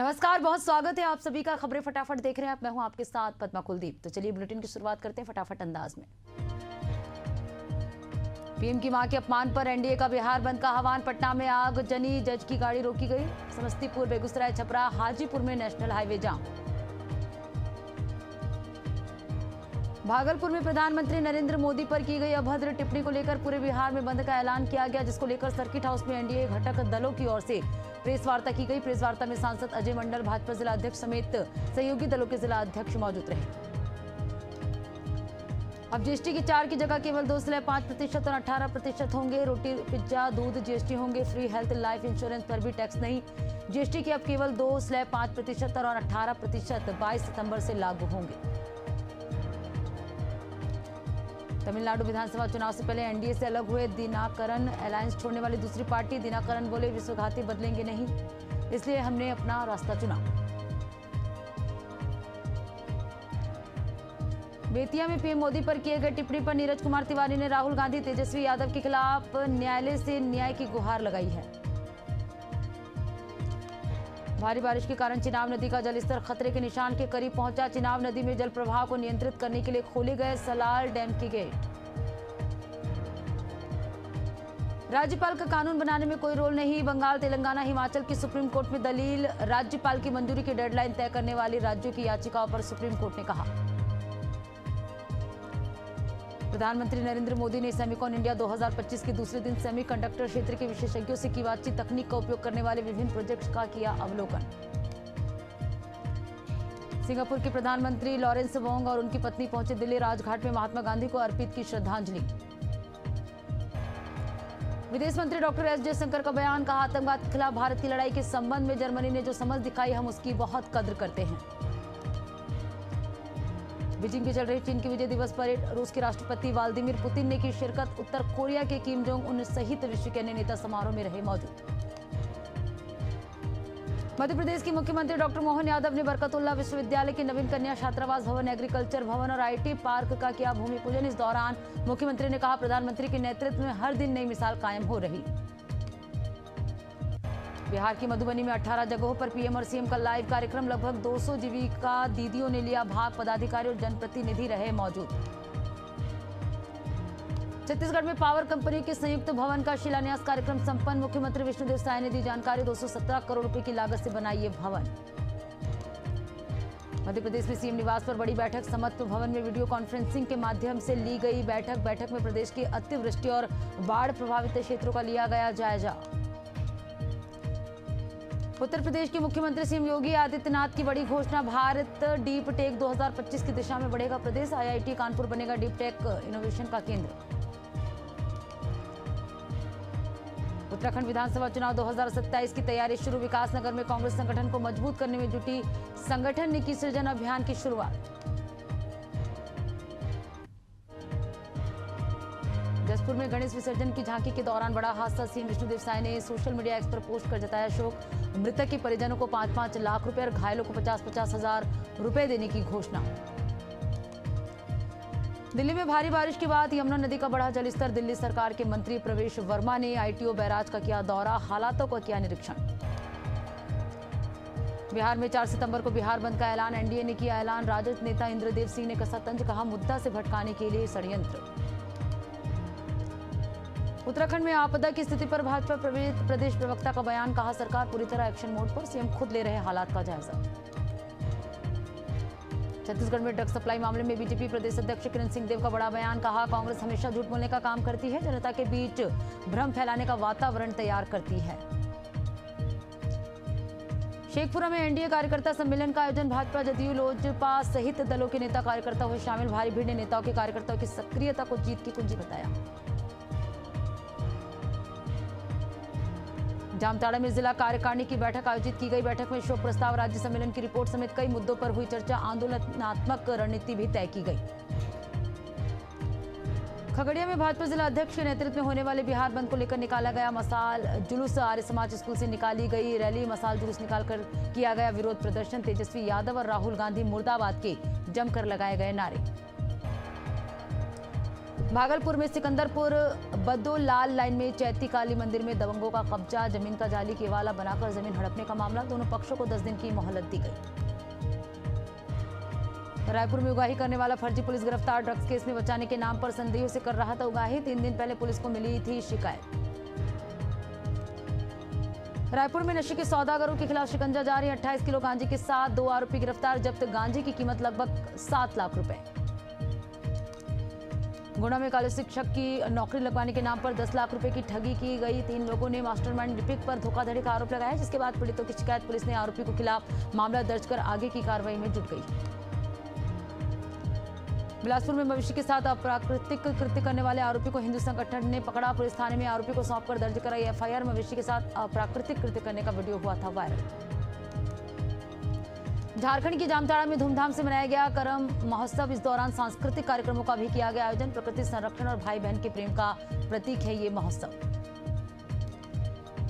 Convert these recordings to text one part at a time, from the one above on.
नमस्कार, बहुत स्वागत है आप सभी का। खबरें फटाफट देख रहे हैं आप, मैं हूं आपके साथ पद्मा कुलदीप। तो चलिए बुलेटिन की शुरुआत करते हैं फटाफट अंदाज में। पीएम की मां के अपमान पर एनडीए का बिहार बंद का आह्वान। पटना में आगजनी, जज की गाड़ी रोकी गई। समस्तीपुर, बेगूसराय, छपरा, हाजीपुर में नेशनल हाईवे जाम। भागलपुर में प्रधानमंत्री नरेंद्र मोदी पर की गई अभद्र टिप्पणी को लेकर पूरे बिहार में बंद का ऐलान किया गया, जिसको लेकर सर्किट हाउस में एनडीए घटक दलों की ओर से प्रेस वार्ता की गई। प्रेस वार्ता में सांसद अजय मंडल, भाजपा जिला अध्यक्ष समेत सहयोगी दलों के जिला अध्यक्ष मौजूद रहे। अब जीएसटी की 4 की जगह केवल 2.5% और 18% होंगे। रोटी, पिज्जा, दूध जीएसटी होंगे फ्री। हेल्थ, लाइफ इंश्योरेंस पर भी टैक्स नहीं। जीएसटी की अब केवल 2.5% और 18% 22 सितंबर से लागू होंगे। तमिलनाडु विधानसभा चुनाव से पहले एनडीए से अलग हुए दिनाकरन, अलायंस छोड़ने वाली दूसरी पार्टी। दिनाकरन बोले, विश्वघाती बदलेंगे नहीं, इसलिए हमने अपना रास्ता चुना। बेतिया में पीएम मोदी पर किए गए टिप्पणी पर नीरज कुमार तिवारी ने राहुल गांधी, तेजस्वी यादव के खिलाफ न्यायालय से न्याय की गुहार लगाई है। भारी बारिश के कारण चिनाब नदी का जलस्तर खतरे के निशान के करीब पहुंचा। चिनाब नदी में जल प्रवाह को नियंत्रित करने के लिए खोले गए सलाल डैम की गेट। राज्यपाल का कानून बनाने में कोई रोल नहीं। बंगाल, तेलंगाना, हिमाचल की सुप्रीम कोर्ट में दलील। राज्यपाल की मंजूरी की डेडलाइन तय करने वाली राज्यों की याचिकाओं पर सुप्रीम कोर्ट ने कहा। प्रधानमंत्री नरेंद्र मोदी ने सेमिकॉन इंडिया 2025 के दूसरे दिन सेमीकंडक्टर क्षेत्र के विशेषज्ञों से की बातचीत। तकनीक का उपयोग करने वाले विभिन्न प्रोजेक्ट्स का किया अवलोकन। सिंगापुर के प्रधानमंत्री लॉरेंस वोंग और उनकी पत्नी पहुंचे दिल्ली। राजघाट में महात्मा गांधी को अर्पित की श्रद्धांजलि। विदेश मंत्री डॉक्टर एस जयशंकर का बयान, कहा आतंकवाद के खिलाफ भारत की लड़ाई के संबंध में जर्मनी ने जो समझ दिखाई, हम उसकी बहुत कद्र करते हैं। बीजिंग में चल रही चीन की विजय दिवस परेड, रूस के राष्ट्रपति व्लादिमीर पुतिन ने की शिरकत। उत्तर कोरिया के किम जोंग उन सहित विश्व के अन्य नेता समारोह में रहे मौजूद। मध्य प्रदेश के मुख्यमंत्री डॉक्टर मोहन यादव ने बरकतुल्ला विश्वविद्यालय के नवीन कन्या छात्रावास भवन, एग्रीकल्चर भवन और आईटी पार्क का किया भूमि पूजन। इस दौरान मुख्यमंत्री ने कहा, प्रधानमंत्री के नेतृत्व में हर दिन नई मिसाल कायम हो रही। बिहार की मधुबनी में 18 जगहों पर पीएम और सीएम का लाइव कार्यक्रम। लगभग 200 जीविका दीदियों ने लिया भाग। पदाधिकारी और जनप्रतिनिधि रहे मौजूद। छत्तीसगढ़ में पावर कंपनी के संयुक्त भवन का शिलान्यास कार्यक्रम संपन्न। मुख्यमंत्री विष्णुदेव साय ने दी जानकारी। 217 करोड़ रुपए की लागत से बना ये भवन। मध्य प्रदेश में सीएम निवास पर बड़ी बैठक। समत्व भवन में वीडियो कॉन्फ्रेंसिंग के माध्यम से ली गई बैठक में प्रदेश के अतिवृष्टि और बाढ़ प्रभावित क्षेत्रों का लिया गया जायजा। उत्तर प्रदेश के मुख्यमंत्री सीएम योगी आदित्यनाथ की बड़ी घोषणा। भारत डीप टेक 2025 की दिशा में बढ़ेगा प्रदेश। आईआईटी कानपुर बनेगा डीप टेक इनोवेशन का केंद्र। उत्तराखंड विधानसभा चुनाव 2027 की तैयारी शुरू। विकासनगर में कांग्रेस संगठन को मजबूत करने में जुटी संगठन ने की सृजन अभियान की शुरुआत। जसपुर में गणेश विसर्जन की झांकी के दौरान बड़ा हादसा। सीएम विष्णुदेव साय ने सोशल मीडिया एक्स पर पोस्ट कर जताया शोक। मृतक के परिजनों को 5-5 लाख रुपए और घायलों को 50-50 हजार रुपए देने की घोषणा। दिल्ली में भारी बारिश के बाद यमुना नदी का बढ़ा जलस्तर। दिल्ली सरकार के मंत्री प्रवेश वर्मा ने आईटीओ बैराज का किया दौरा, हालातों का किया निरीक्षण। बिहार में 4 सितंबर को बिहार बंद का ऐलान। एनडीए ने किया ऐलान। राजद नेता इंद्रदेव सिंह ने कसा तंज, कहा मुद्दा से भटकाने के लिए षड्यंत्र। उत्तराखंड में आपदा की स्थिति पर भाजपा प्रदेश प्रवक्ता का बयान, कहा सरकार पूरी तरह एक्शन मोड पर, सीएम खुद ले रहे हालात का जायजा। छत्तीसगढ़ में ड्रग्स सप्लाई मामले में बीजेपी प्रदेश अध्यक्ष किरण सिंहदेव का बड़ा बयान, कहा कांग्रेस हमेशा झूठ बोलने का काम करती है, जनता के बीच भ्रम फैलाने का वातावरण तैयार करती है। शेखपुरा में एनडीए कार्यकर्ता सम्मेलन का आयोजन। भाजपा, जदयू, लोजपा सहित दलों के नेता कार्यकर्ता हुए शामिल। भारी भीड़ ने नेताओं के कार्यकर्ताओं की सक्रियता को जीत की कुंजी बताया। जामताड़ा में जिला कार्यकारिणी की बैठक आयोजित की गई। बैठक में शोक प्रस्ताव, राज्य सम्मेलन की रिपोर्ट समेत कई मुद्दों पर हुई चर्चा। आंदोलनात्मक रणनीति भी तय की गई। खगड़िया में भाजपा जिला अध्यक्ष के नेतृत्व में होने वाले बिहार बंद को लेकर निकाला गया मसाल जुलूस। आर्य समाज स्कूल से निकाली गई रैली, मसाल जुलूस निकालकर किया गया विरोध प्रदर्शन। तेजस्वी यादव और राहुल गांधी मुर्दाबाद के जमकर लगाए गए नारे। भागलपुर में सिकंदरपुर बद्दोलाल लाइन में चैती काली मंदिर में दबंगों का कब्जा, जमीन का जाली केवाला बनाकर जमीन हड़पने का मामला। दोनों पक्षों को 10 दिन की मोहलत दी गई। रायपुर में उगाही करने वाला फर्जी पुलिस गिरफ्तार। ड्रग्स केस में बचाने के नाम पर संदेहियों से कर रहा था उगाही। 3 दिन पहले पुलिस को मिली थी शिकायत। रायपुर में नशे के सौदागरों के खिलाफ शिकंजा जारी। 28 किलो गांजे के साथ 2 आरोपी गिरफ्तार। जब्त गांजे की कीमत लगभग 7 लाख रुपए। गुना में कॉलेज शिक्षक की नौकरी लगवाने के नाम पर 10 लाख रुपए की ठगी की गई। 3 लोगों ने मास्टरमाइंड लिपिक पर धोखाधड़ी का आरोप लगाया, जिसके बाद पीड़ितों की शिकायत। पुलिस ने आरोपी के खिलाफ मामला दर्ज कर आगे की कार्रवाई में जुट गई। बिलासपुर में मवेशी के साथ अप्राकृतिक कृत्य करने वाले आरोपी को हिंदू संगठन ने पकड़ा। पुलिस थाने में आरोपी को सौंपकर दर्ज कराई एफआईआर। मवेशी के साथ अप्राकृतिक कृत्य करने का वीडियो हुआ था वायरल। झारखंड की जामताड़ा में धूमधाम से मनाया गया करम महोत्सव। इस दौरान सांस्कृतिक कार्यक्रमों का भी किया गया आयोजन। प्रकृति संरक्षण और भाई बहन के प्रेम का प्रतीक है ये महोत्सव।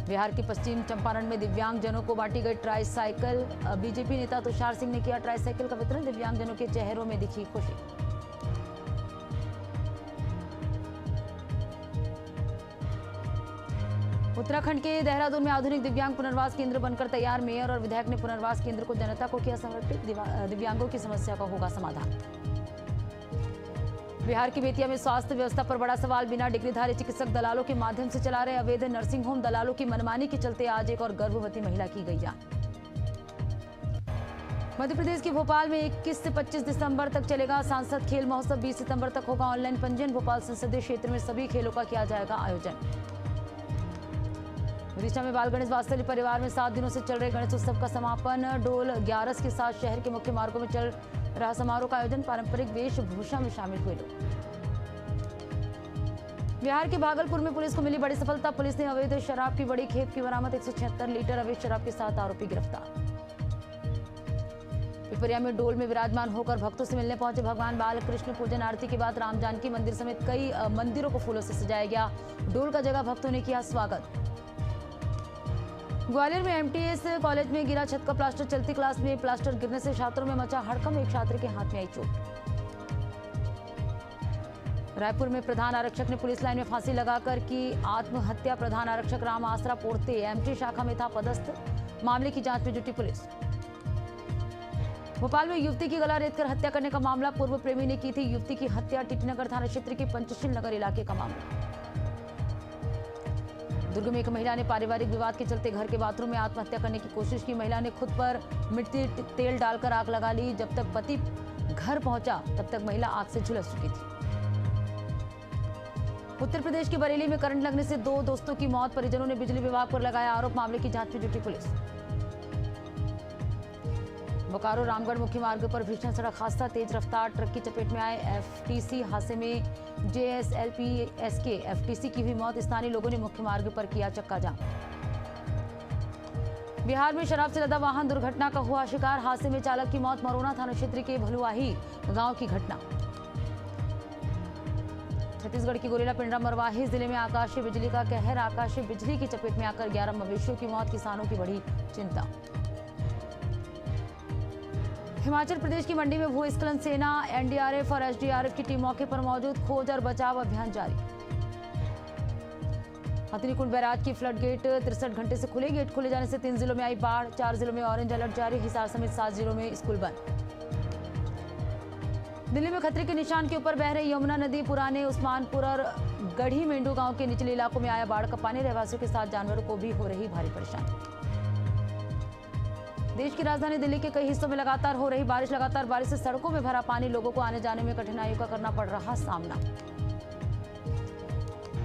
बिहार के पश्चिम चंपारण में दिव्यांग जनों को बांटी गई ट्राई साइकिल। बीजेपी नेता तुषार सिंह ने किया ट्राई साइकिल का वितरण। दिव्यांग जनों के चेहरों में दिखी खुशी। उत्तराखंड के देहरादून में आधुनिक दिव्यांग पुनर्वास केंद्र बनकर तैयार। मेयर और विधायक ने पुनर्वास केंद्र को जनता को किया समर्पित। दिव्यांगों की समस्या का होगा समाधान। बिहार की बेतिया में स्वास्थ्य व्यवस्था पर बड़ा सवाल। बिना डिग्रीधारी चिकित्सक दलालों के माध्यम से चला रहे अवैध नर्सिंग होम। दलालों की मनमानी के चलते आज एक और गर्भवती महिला की गई जान। मध्य प्रदेश के भोपाल में 21 से 25 दिसंबर तक चलेगा सांसद खेल महोत्सव। 20 सितंबर तक होगा ऑनलाइन पंजीयन। भोपाल संसदीय क्षेत्र में सभी खेलों का किया जाएगा आयोजन। विदिशा में बाल गणेश वात्सल्य परिवार में 7 दिनों से चल रहे गणेश उत्सव का समापन। डोल 11 के साथ शहर के मुख्य मार्गों में चल रहा समारोह का आयोजन। पारंपरिक वेशभूषा में शामिल हुए लोग। बिहार के भागलपुर में पुलिस को मिली बड़ी सफलता। पुलिस ने अवैध शराब की बड़ी खेप की बरामद। 176 लीटर अवैध शराब के साथ आरोपी गिरफ्तार। पिपरिया में डोल में विराजमान होकर भक्तों से मिलने पहुंचे भगवान बाल कृष्ण। पूजन आरती के बाद राम जानकी मंदिर समेत कई मंदिरों को फूलों से सजाया गया। डोल का जगह भक्तों ने किया स्वागत। ग्वालियर में एमटीएस कॉलेज में गिरा छत का प्लास्टर। चलती क्लास में प्लास्टर गिरने से छात्रों में मचा हड़कंप। एक छात्र के हाथ में आई चोट। रायपुर में प्रधान आरक्षक ने पुलिस लाइन में फांसी लगाकर की आत्महत्या। प्रधान आरक्षक राम आसरा पोर्ते एमटी शाखा में था पदस्थ। मामले की जांच में जुटी पुलिस। भोपाल में युवती की गला रेतकर हत्या करने का मामला। पूर्व प्रेमी ने की थी युवती की हत्या। टीटीनगर थाना क्षेत्र के पंचशील नगर इलाके का मामला। दुर्ग में एक महिला ने पारिवारिक विवाद के चलते घर के बाथरूम में आत्महत्या करने की कोशिश की। महिला ने खुद पर मिट्टी तेल डालकर आग लगा ली। जब तक पति घर पहुंचा तब तक महिला आग से झुलस चुकी थी। उत्तर प्रदेश के बरेली में करंट लगने से 2 दोस्तों की मौत। परिजनों ने बिजली विभाग पर लगाया आरोप। मामले की जांच में जुटी पुलिस। बोकारो रामगढ़ मुख्य मार्ग पर भीषण सड़क हादसा। तेज रफ्तार ट्रक की चपेट में आए एफटीसी। हादसे में जेएसएलपीएस के एफटीसी की हुई मौत। स्थानीय लोगों ने मुख्य मार्ग पर किया चक्का जाम। बिहार में शराब से लदा वाहन दुर्घटना का हुआ शिकार। हादसे में चालक की मौत। मरोना थाना क्षेत्र के भलुआही गांव की घटना। छत्तीसगढ़ की गोरेला पिंडरा मरवाही जिले में आकाशीय बिजली का कहर। आकाशीय बिजली की चपेट में आकर 11 मवेशियों की मौत। किसानों की बढ़ी चिंता। हिमाचल प्रदेश की मंडी में भूस्खलन। सेना, एनडीआरएफ और एसडीआरएफ की टीम मौके पर मौजूद। खोज और बचाव अभियान जारी। हथनीकुंड बैराज की फ्लड गेट 63 घंटे से खुले। गेट खोले जाने से 3 जिलों में आई बाढ़। 4 जिलों में ऑरेंज अलर्ट जारी। हिसार समेत 7 जिलों में स्कूल बंद। दिल्ली में खतरे के निशान के ऊपर बह रही यमुना नदी। पुराने उस्मानपुर और गढ़ी मेंढू गांव के निचले इलाकों में आया बाढ़ का पानी। रहवासियों के साथ जानवरों को भी हो रही भारी परेशानी। देश की राजधानी दिल्ली के कई हिस्सों में लगातार हो रही बारिश। लगातार बारिश से सड़कों में भरा पानी। लोगों को आने जाने में कठिनाइयों का करना पड़ रहा सामना।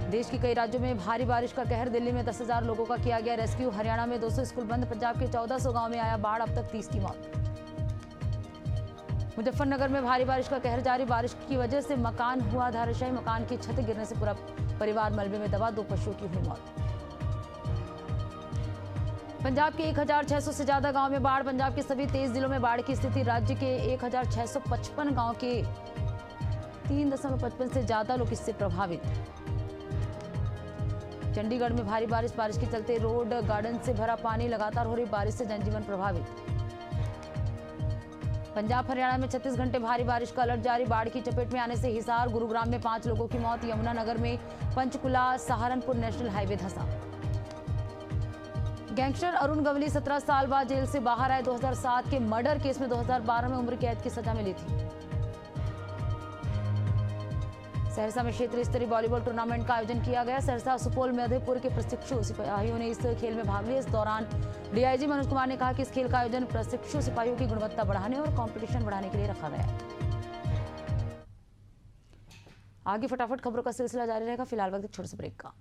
देश के कई राज्यों में भारी बारिश का कहर। दिल्ली में 10,000 लोगों का किया गया रेस्क्यू। हरियाणा में 200 स्कूल बंद। पंजाब के 1400 गांव में आया बाढ़। अब तक 30 की मौत। मुजफ्फरनगर में भारी बारिश का कहर जारी। बारिश की वजह से मकान हुआ धराशायी। मकान की छत गिरने से पूरा परिवार मलबे में दबा। 2 पशुओं की हुई मौत। पंजाब के 1600 से ज्यादा गांव में बाढ़। पंजाब के सभी 23 जिलों में बाढ़ की स्थिति। राज्य के 1655 गांव के 3.55 से ज्यादा लोग इससे प्रभावित। चंडीगढ़ में भारी बारिश के चलते रोड गार्डन से भरा पानी। लगातार हो रही बारिश से जनजीवन प्रभावित। पंजाब हरियाणा में 36 घंटे भारी बारिश का अलर्ट जारी। बाढ़ की चपेट में आने से हिसार, गुरुग्राम में 5 लोगों की मौत। यमुनानगर में पंचकुला सहारनपुर नेशनल हाईवे धंसा। गैंगस्टर अरुण गवली 17 साल बाद जेल से बाहर आए। 2007 के मर्डर केस में 2012 में उम्र कैद की सजा मिली थी। सहरसा में क्षेत्रीय स्तरीय वॉलीबॉल टूर्नामेंट का आयोजन किया गया। सहरसा सुपौल मधेपुर के प्रशिक्षु सिपाहियों ने इस खेल में भाग लिया। इस दौरान डीआईजी मनोज कुमार ने कहा कि इस खेल का आयोजन प्रशिक्षु सिपाहियों की गुणवत्ता बढ़ाने और कंपटीशन बढ़ाने के लिए रखा गया है। आगे फटाफट खबरों का सिलसिला जारी रहेगा। फिलहाल वक्त एक छोटे से ब्रेक का।